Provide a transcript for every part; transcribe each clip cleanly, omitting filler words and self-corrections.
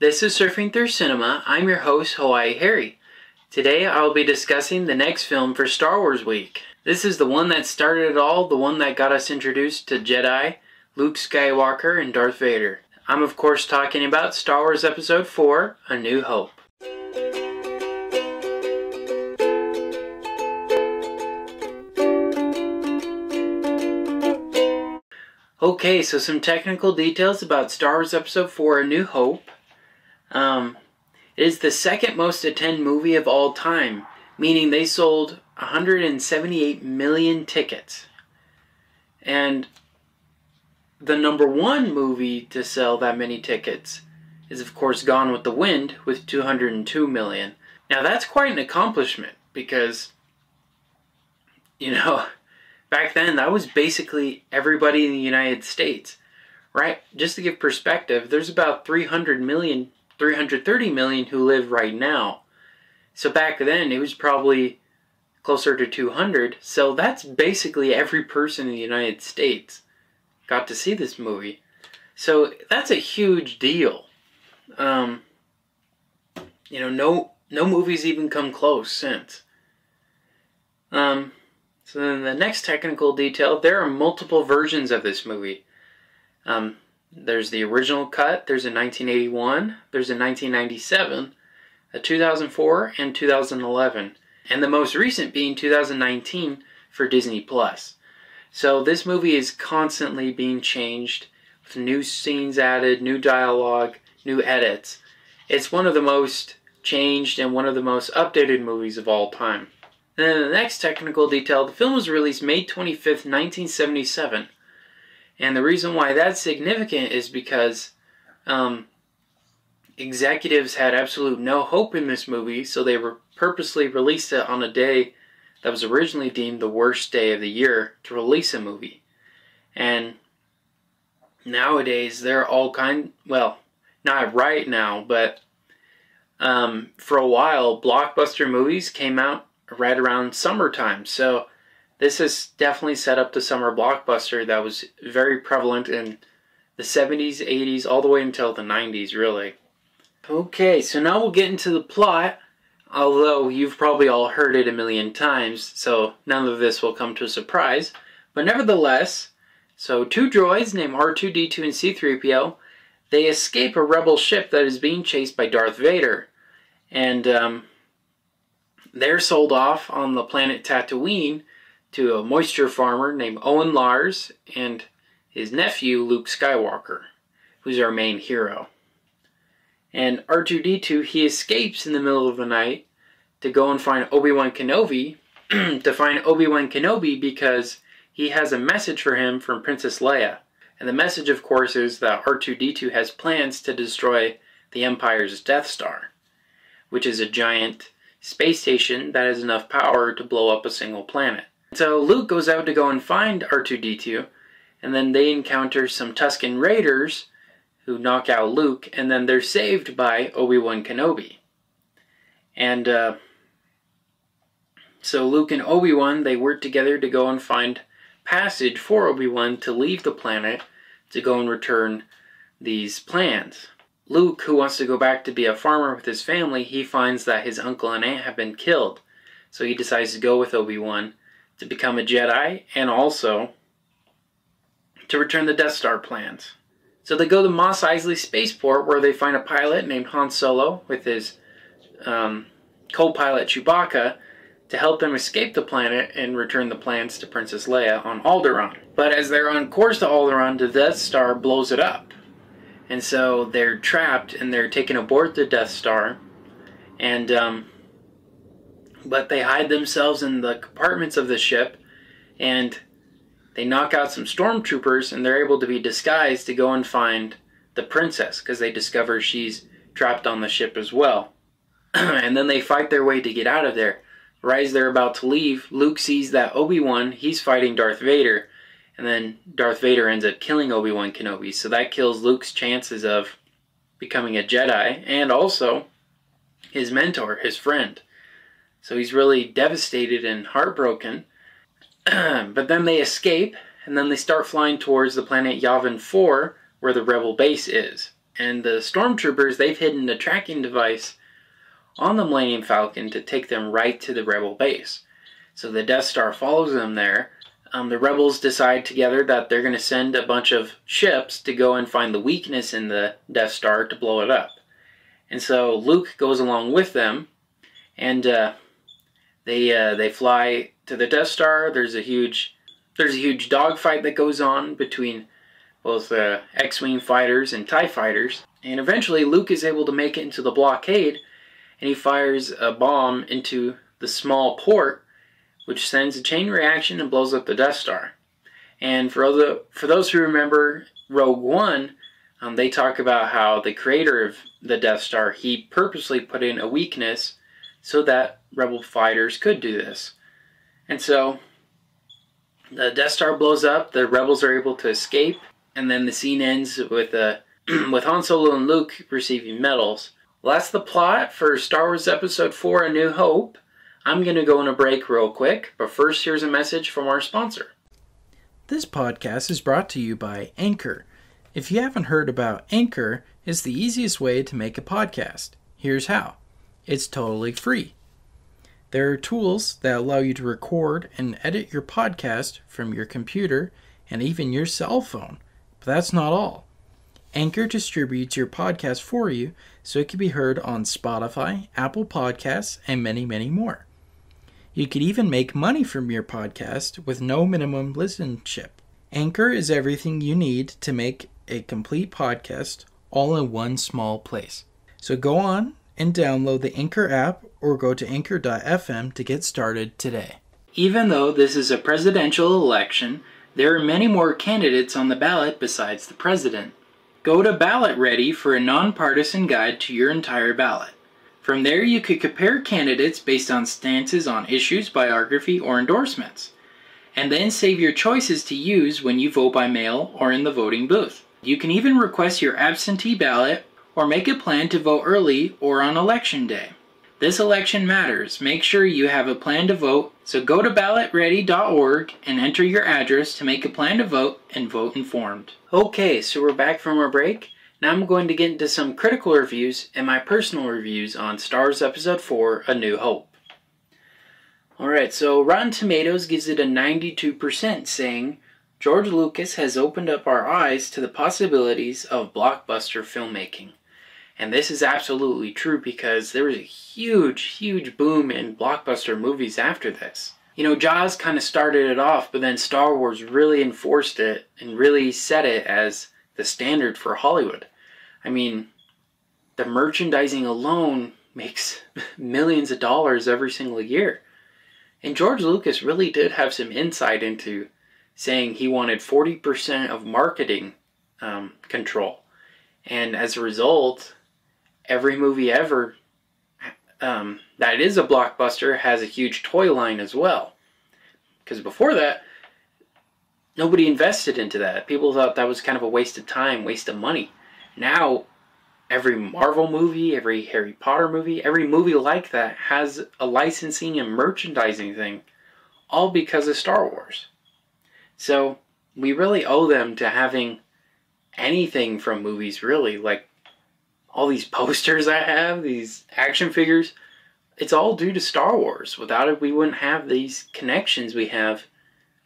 This is Surfing Through Cinema. I'm your host, Hawaii Harry. Today I'll be discussing the next film for Star Wars Week. This is the one that started it all, the one that got us introduced to Jedi, Luke Skywalker, and Darth Vader. I'm of course talking about Star Wars Episode 4, A New Hope. Okay, so some technical details about Star Wars Episode 4, A New Hope. It is the second most attended movie of all time, meaning they sold 178 million tickets. And the number one movie to sell that many tickets is of course Gone with the Wind with 202 million. Now that's quite an accomplishment because, back then that was basically everybody in the United States, right? Just to give perspective, there's about 330 million who live right now. So back then it was probably closer to 200. So that's basically every person in the United States got to see this movie. So that's a huge deal. No movies even come close since. So then the next technical detail, there are multiple versions of this movie. There's the original cut, there's a 1981, there's a 1997, a 2004, and 2011. And the most recent being 2019 for Disney+. So this movie is constantly being changed, with new scenes added, new dialogue, new edits. It's one of the most changed and one of the most updated movies of all time. And then the next technical detail, the film was released May 25th, 1977. And the reason why that's significant is because executives had absolute no hope in this movie, so they purposely released it on a day that was originally deemed the worst day of the year to release a movie. And nowadays, they're all well, not right now, but for a while, blockbuster movies came out right around summertime. So this has definitely set up the summer blockbuster that was very prevalent in the 70s, 80s, all the way until the 90s, really. Okay, so now we'll get into the plot, although you've probably all heard it a million times, so none of this will come to a surprise. But nevertheless, so two droids named R2-D2 and C-3PO, they escape a rebel ship that is being chased by Darth Vader. And they're sold off on the planet Tatooine to a moisture farmer named Owen Lars and his nephew Luke Skywalker, who's our main hero. And R2-D2, he escapes in the middle of the night to go and find Obi-Wan Kenobi, because he has a message for him from Princess Leia. And the message, of course, is that R2-D2 has plans to destroy the Empire's Death Star, which is a giant space station that has enough power to blow up a single planet. So Luke goes out to go and find R2-D2, and then they encounter some Tusken Raiders who knock out Luke, and then they're saved by Obi-Wan Kenobi. And so Luke and Obi-Wan, they work together to go and find passage for Obi-Wan to leave the planet to go and return these plans. Luke, who wants to go back to be a farmer with his family, he finds that his uncle and aunt have been killed. So he decides to go with Obi-Wan to become a Jedi and also to return the Death Star plans. So they go to Mos Eisley Spaceport where they find a pilot named Han Solo with his co-pilot Chewbacca to help them escape the planet and return the plans to Princess Leia on Alderaan. But as they're on course to Alderaan, the Death Star blows it up. And so they're trapped and they're taken aboard the Death Star. And but they hide themselves in the compartments of the ship, and they knock out some stormtroopers, and they're able to be disguised to go and find the princess, because they discover she's trapped on the ship as well. And then they fight their way to get out of there. Right as they're about to leave, Luke sees that Obi-Wan, he's fighting Darth Vader, and then Darth Vader ends up killing Obi-Wan Kenobi, so that kills Luke's chances of becoming a Jedi, and also his mentor, his friend. So he's really devastated and heartbroken. But then they escape, and then they start flying towards the planet Yavin 4, where the rebel base is. And the stormtroopers, they've hidden a tracking device on the Millennium Falcon to take them right to the Rebel base. So the Death Star follows them there. The Rebels decide together that they're going to send a bunch of ships to go and find the weakness in the Death Star to blow it up. And so Luke goes along with them, and they fly to the Death Star. There's a huge dogfight that goes on between both X-Wing fighters and TIE fighters. And eventually Luke is able to make it into the blockade, and he fires a bomb into the small port, which sends a chain reaction and blows up the Death Star. And for those who remember Rogue One, they talk about how the creator of the Death Star, he purposely put in a weakness so that Rebel fighters could do this. And so the Death Star blows up, the Rebels are able to escape, and then the scene ends with with Han Solo and Luke receiving medals. Well, that's the plot for Star Wars Episode 4, A New Hope. I'm going to go on a break real quick, but first here's a message from our sponsor. This podcast is brought to you by Anchor. If you haven't heard about Anchor, it's the easiest way to make a podcast. Here's how. It's totally free. There are tools that allow you to record and edit your podcast from your computer and even your cell phone. But that's not all. Anchor distributes your podcast for you so it can be heard on Spotify, Apple Podcasts, and many, many more. You could even make money from your podcast with no minimum listenership. Anchor is everything you need to make a complete podcast all in one small place. So go on and download the Anchor app or go to anchor.fm to get started today. Even though this is a presidential election, there are many more candidates on the ballot besides the president. Go to Ballot Ready for a nonpartisan guide to your entire ballot. From there, you could compare candidates based on stances on issues, biography, or endorsements, and then save your choices to use when you vote by mail or in the voting booth. You can even request your absentee ballot or make a plan to vote early or on election day. This election matters. Make sure you have a plan to vote, so go to ballotready.org and enter your address to make a plan to vote and vote informed. Okay, so we're back from our break. Now I'm going to get into some critical reviews and my personal reviews on Star Wars Episode 4, A New Hope. Alright, so Rotten Tomatoes gives it a 92%, saying, George Lucas has opened up our eyes to the possibilities of blockbuster filmmaking. And this is absolutely true because there was a huge boom in blockbuster movies after this. You know, Jaws kind of started it off, but then Star Wars really enforced it and really set it as the standard for Hollywood. I mean, the merchandising alone makes millions of dollars every single year. And George Lucas really did have some insight into saying he wanted 40% of marketing control. And as a result, every movie ever that is a blockbuster has a huge toy line as well. Because before that, nobody invested into that. People thought that was kind of a waste of time, waste of money. Now, every Marvel movie, every Harry Potter movie, every movie like that has a licensing and merchandising thing, all because of Star Wars. So, we really owe them to having anything from movies, really. Like, all these posters I have, these action figures, it's all due to Star Wars. Without it, we wouldn't have these connections we have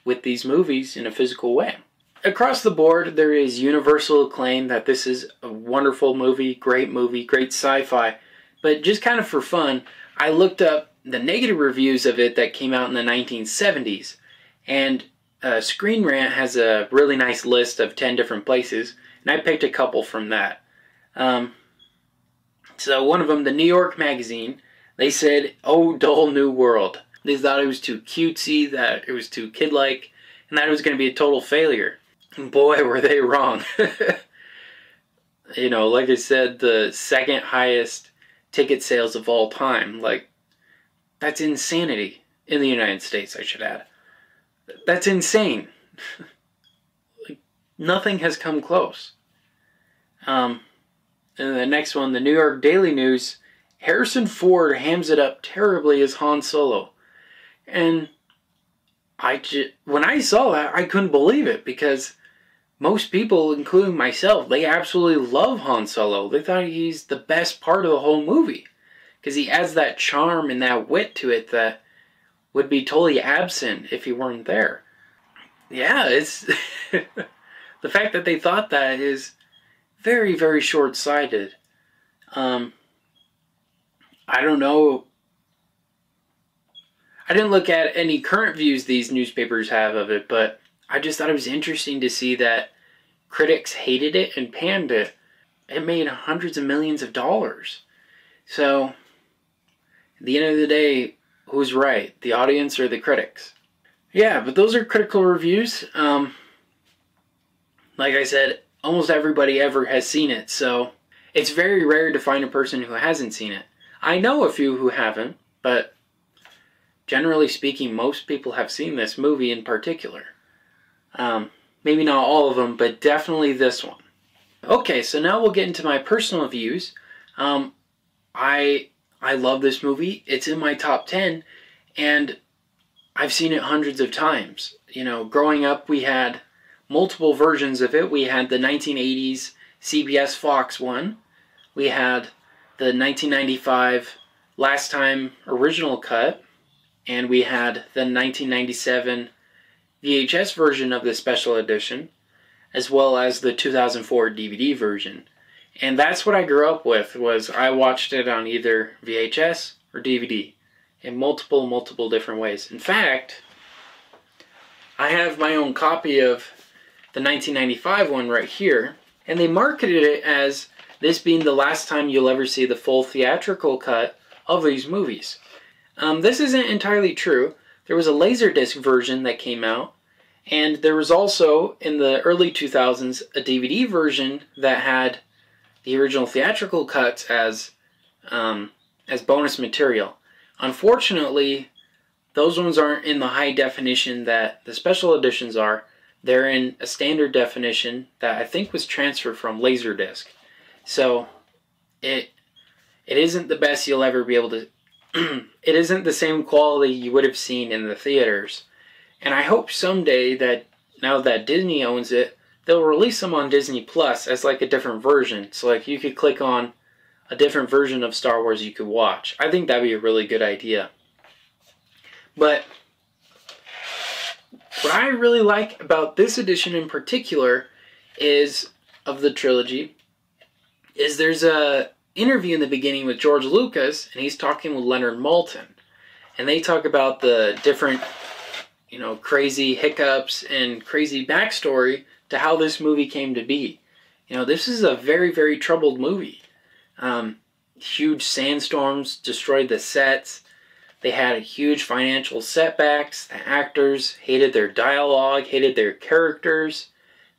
with these movies in a physical way. Across the board, there is universal acclaim that this is a wonderful movie, great sci-fi. But just kind of for fun, I looked up the negative reviews of it that came out in the 1970s. And Screen Rant has a really nice list of 10 different places, and I picked a couple from that. So one of them, the New York Magazine, they said, "Oh, dull new world." They thought it was too cutesy, that it was too kid-like, and that it was going to be a total failure. And boy, were they wrong. You know, like I said, the second highest ticket sales of all time. Like, that's insanity. In the United States, I should add. That's insane. Like, nothing has come close. And the next one, the New York Daily News, Harrison Ford hams it up terribly as Han Solo. And when I saw that, I couldn't believe it, because most people, including myself, they absolutely love Han Solo. They thought he's the best part of the whole movie. Because he adds that charm and that wit to it that would be totally absent if he weren't there. Yeah, it's... the fact that they thought that is very, very short-sighted. I don't know. I didn't look at any current views these newspapers have of it, but I just thought it was interesting to see that critics hated it and panned it. It made hundreds of millions of dollars. So, at the end of the day, who's right? The audience or the critics? Yeah, but those are critical reviews. Like I said, almost everybody ever has seen it, so it's very rare to find a person who hasn't seen it. I know a few who haven't, but generally speaking, most people have seen this movie in particular. Maybe not all of them, but definitely this one. Okay, so now we'll get into my personal views. I love this movie. It's in my top 10, and I've seen it hundreds of times. You know, growing up, we had multiple versions of it. We had the 1980s CBS Fox one. We had the 1995 Last Time original cut. And we had the 1997 VHS version of the special edition, as well as the 2004 DVD version. And that's what I grew up with, was I watched it on either VHS or DVD in multiple different ways. In fact, I have my own copy of the 1995 one right here, and they marketed it as this being the last time you'll ever see the full theatrical cut of these movies. This isn't entirely true. There was a Laserdisc version that came out, and there was also, in the early 2000s, a DVD version that had the original theatrical cuts as bonus material. Unfortunately, those ones aren't in the high definition that the special editions are. They're in a standard definition that I think was transferred from Laserdisc. So, it isn't the best you'll ever be able to... It isn't the same quality you would have seen in the theaters. And I hope someday that, now that Disney owns it, they'll release them on Disney Plus as like a different version. So like you could click on a different version of Star Wars you could watch. I think that'd be a really good idea. But what I really like about this edition in particular is, of the trilogy, is there's a interview in the beginning with George Lucas, and he's talking with Leonard Maltin. And they talk about the different, crazy hiccups and crazy backstory to how this movie came to be. This is a very, very troubled movie. Huge sandstorms destroyed the sets. They had huge financial setbacks. The actors hated their dialogue, hated their characters.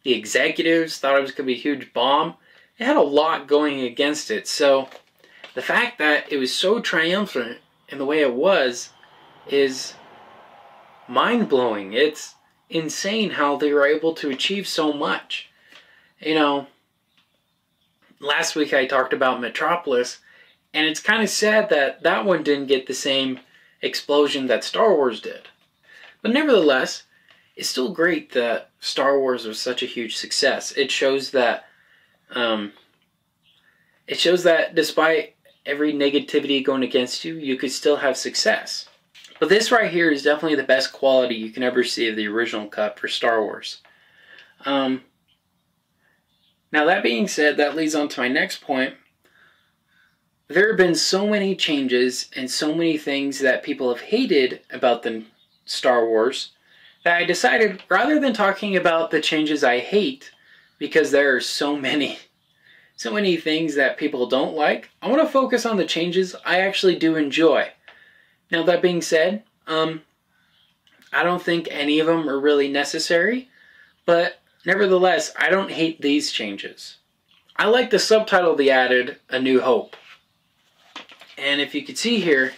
The executives thought it was going to be a huge bomb. It had a lot going against it. So the fact that it was so triumphant in the way it was is mind-blowing. It's insane how they were able to achieve so much. Last week I talked about Metropolis, and it's kind of sad that that one didn't get the same explosion that Star Wars did. But nevertheless, it's still great that Star Wars was such a huge success. It shows that despite every negativity going against you, you could still have success. But this right here is definitely the best quality you can ever see of the original cut for Star Wars. Now that being said, that leads on to my next point. There have been so many changes and so many things that people have hated about the Star Wars that I decided, rather than talking about the changes I hate, because there are so many things that people don't like, I want to focus on the changes I actually do enjoy. Now that being said, I don't think any of them are really necessary, but nevertheless, I don't hate these changes. I like the subtitle they added, A New Hope. And if you could see here, it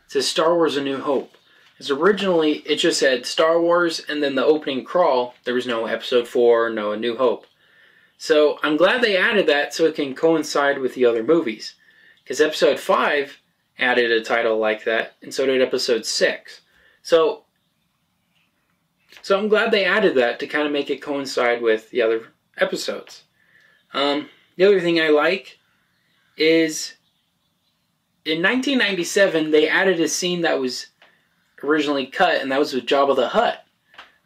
says Star Wars A New Hope. Because originally, it just said Star Wars, and then the opening crawl, there was no Episode 4, no A New Hope. So I'm glad they added that so it can coincide with the other movies. Because Episode 5 added a title like that, and so did Episode 6. So So I'm glad they added that to kind of make it coincide with the other episodes. The other thing I like is in 1997 they added a scene that was originally cut, and that was with Jabba the Hutt.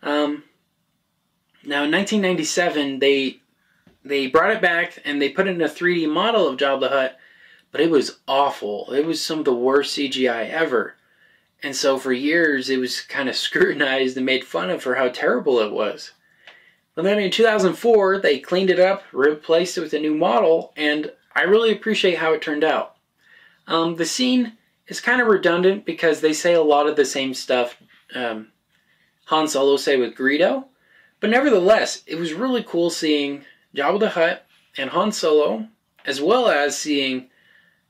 Now in 1997 they brought it back and they put in a 3D model of Jabba the Hutt, but it was awful. It was some of the worst CGI ever. And so for years it was kind of scrutinized and made fun of for how terrible it was. But then in 2004 they cleaned it up, replaced it with a new model, and I really appreciate how it turned out. The scene is kind of redundant because they say a lot of the same stuff Han Solo say with Greedo. But nevertheless, it was really cool seeing Jabba the Hutt and Han Solo, as well as seeing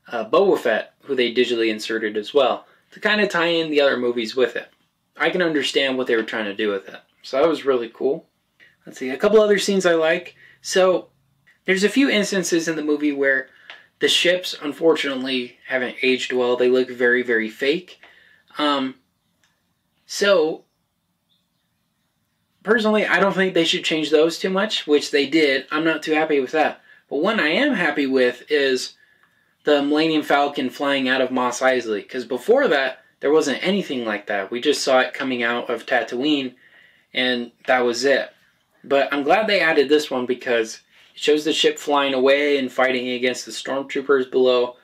Boba Fett, who they digitally inserted as well, to kind of tie in the other movies with it. I can understand what they were trying to do with it. So that was really cool. Let's see, a couple other scenes I like. So, there's a few instances in the movie where the ships, unfortunately, haven't aged well. They look very, very fake. So, personally, I don't think they should change those too much, which they did. I'm not too happy with that. But one I am happy with is the Millennium Falcon flying out of Mos Eisley. Because before that, there wasn't anything like that. We just saw it coming out of Tatooine, and that was it. But I'm glad they added this one because it shows the ship flying away and fighting against the stormtroopers below,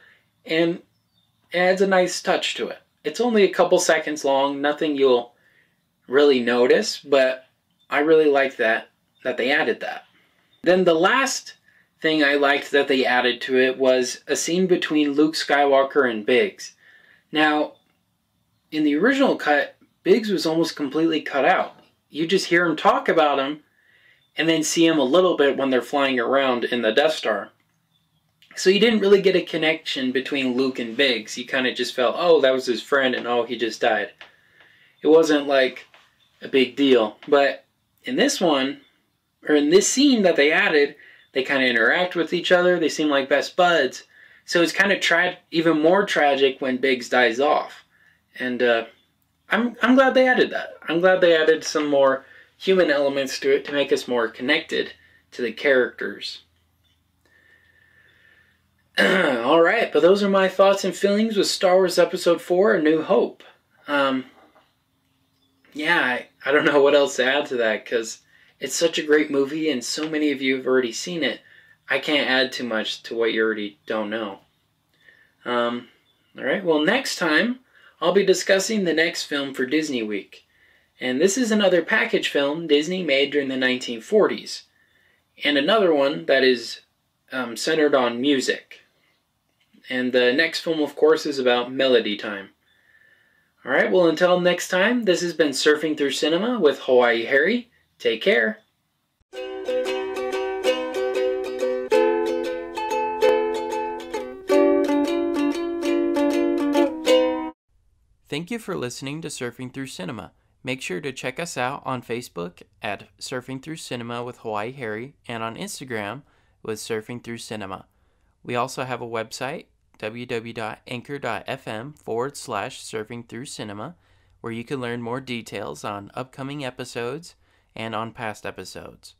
and it adds a nice touch to it. It's only a couple seconds long, nothing you'll really notice, but I really like that they added that. Then the last thing I liked that they added to it was a scene between Luke Skywalker and Biggs. Now, in the original cut, Biggs was almost completely cut out. You just hear him talk about him, and then see him a little bit when they're flying around in the Death Star. So you didn't really get a connection between Luke and Biggs. You kind of just felt, oh, that was his friend, and oh, he just died. It wasn't like a big deal. But in this one, or in this scene that they added, they kind of interact with each other. They seem like best buds. So it's kind of even more tragic when Biggs dies off. And I'm glad they added that. I'm glad they added some more human elements to it to make us more connected to the characters. Alright, but those are my thoughts and feelings with Star Wars Episode 4, A New Hope. I don't know what else to add to that, because it's such a great movie and so many of you have already seen it. I can't add too much to what you already don't know. Alright, well next time I'll be discussing the next film for Disney Week. And this is another package film Disney made during the 1940s. And another one that is centered on music. And the next film, of course, is about Melody Time. Alright, well until next time, this has been Surfing Through Cinema with Hawaii Harry. Take care. Thank you for listening to Surfing Through Cinema. Make sure to check us out on Facebook at Surfing Through Cinema with Hawaii Harry and on Instagram with Surfing Through Cinema. We also have a website, www.anchor.fm/Surfing Through Cinema, where you can learn more details on upcoming episodes and on past episodes.